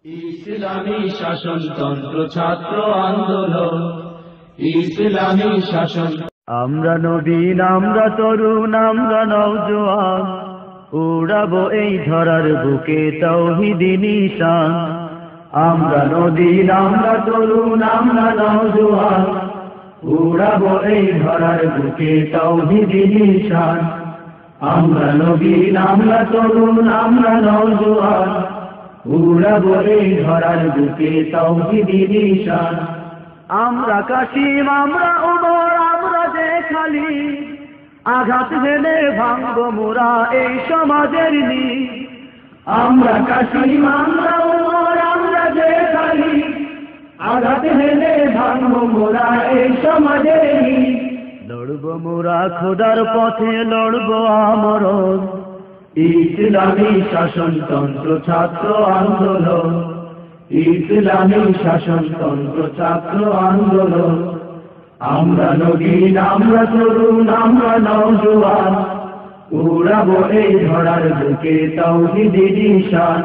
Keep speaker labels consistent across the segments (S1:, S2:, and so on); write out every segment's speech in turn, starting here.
S1: ইসলামী শাসনতন্ত্র ছাত্র আন্দোলন, ইসলামী শাসন।
S2: আমরা নবীন, আমরা তরুণ, আমরা নওজোয়ান, উড়াবো এই ধরার বুকে তাওহীদি নিশান। আমরা নবীন, আমরা তরুণ, আমরা নওজোয়ান, উড়াবো এই ধরার বুকে তাওহীদি নিশান। আমরা নবীন, আমরা তরুণ, আমরা নওজোয়ান, উড়াবো এই ধরার বুকে তাওহীদি নিশান। আমরা কাসিম, আমরা ওমর, আমরা যে খালি, আঘাত হেলে ভাঙবো মোরা এই সমাজের নীড়। আমরা কাসিম, আমরা ওমর, আমরা যে খালি, আঘাত হেলে ভাঙবো মোরা এই সমাজের নীড়। লড়বো মোরা খোদার পথে, লড়বো আমরণ, ইসলামী শাসনতন্ত্র ছাত্র আন্দোলন, ইসলামী শাসনতন্ত্র ছাত্র আন্দোলন। আমরা নবীন, আমরা তরুণ, আমরা নওজোয়ান, উড়াবো এই ধরার বুকে তাওহীদি নিশান।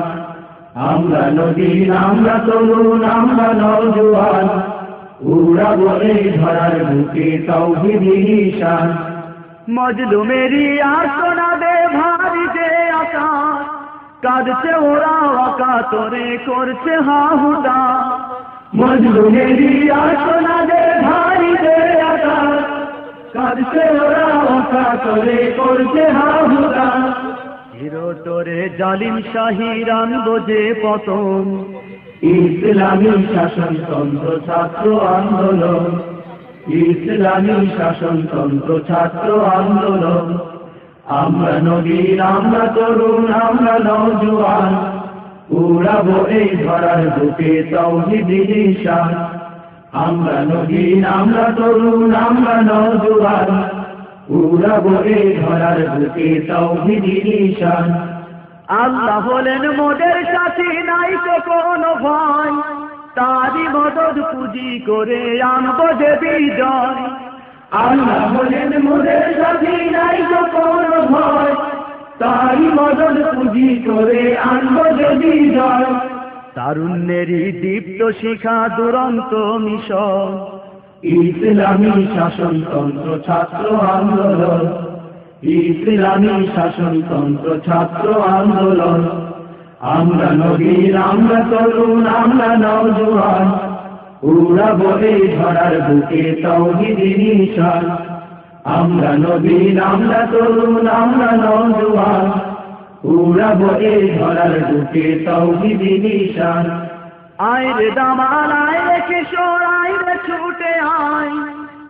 S2: আমরা নবীন, আমরা তরুণ, আমরা নওজোয়ান, উড়াবো এই ধরার বুকে তাওহীদি নিশান। মজলুমেরি আর্তনাদে ভারী যে আকাশ, কাঁদছে ওরা অকাতরে, করছে হাহুদা। মজলুমেরি আর্তনাদে ভারী যে আকাশ, কাঁদছে ওরা অকাতরে, করছে হাহুদা। চিরতরে জালিম শাহীর আনবো যে পতন, ইসলামী শাসনতন্ত্র ছাত্র আন্দোলন, ইসলামী শাসনতন্ত্র ছাত্র আন্দোলন। আমরা নবীন, আমরা তরুণ, আমরা নওজোয়ান, উড়াবো এই ধরার বুকে তাওহীদি নিশান। আমরা নবীন, আমরা তরুণ, আমরা নওজোয়ান, উড়াবো এই ধরার বুকে তাওহীদি নিশান। আল্লাহ হলেন মোদের সাথী, নাই তো কোনো ভয়, তারই মদদ পুঁজি করে আনবো যে বিজয়। আল্লাহ হলেন মোদের সাথী, নাই তো কোনো ভয়, তারই মদদ পুঁজি করে আনবো যে বিজয়। তারুণ্যেরই দীপ্ত শিখা দুরন্ত মিশন, ইসলামী শাসনতন্ত্র ছাত্র আন্দোলন, ইসলামী শাসনতন্ত্র ছাত্র আন্দোলন। আমরা নবীন, আমরা তরুণ, আমরা নওজোয়ান, উড়াবো এই ধরার বুকে তাওহীদি নিশান। আমরা নবীন, আমরা তরুণ, আমরা নওজোয়ান, উড়াবো এই ধরার বুকে তাওহীদি নিশান। আয় রে দামাল, আয় রে কিশোর, আয় রে ছুটে আয়,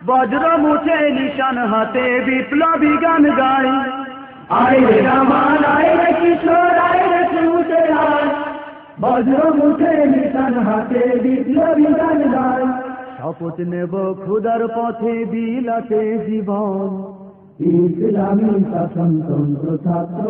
S2: বজ্র মুঠে নিশান হাতে বিপ্লবী গান গায়। আয় রে দামাল, আয় রে কিশোর, আয় রে ছুটে আয়, বজ্র মুঠে নিশান হাতে বিপ্লবী গান গায়। শপথ নেব খোদার পথে বিলাতে জীবন, ইসলামী শাসনতন্ত্র ছাত্র